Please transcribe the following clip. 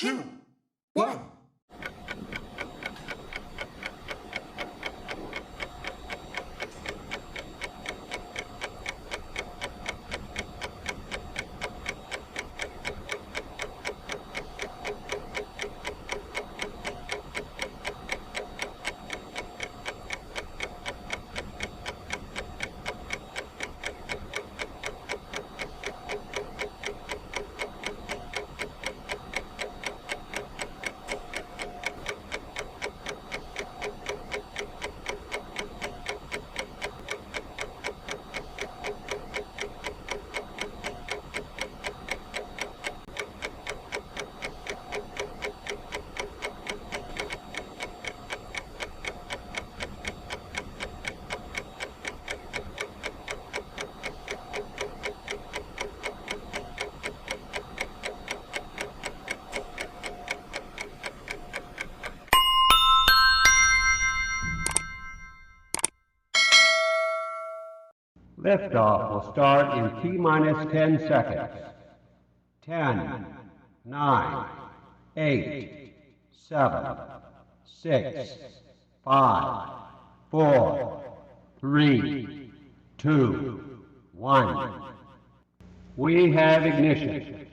2, 1. Liftoff will start in T-minus 10 seconds. 10, 9, 8, 7, 6, 5, 4, 3, 2, 1. We have ignition.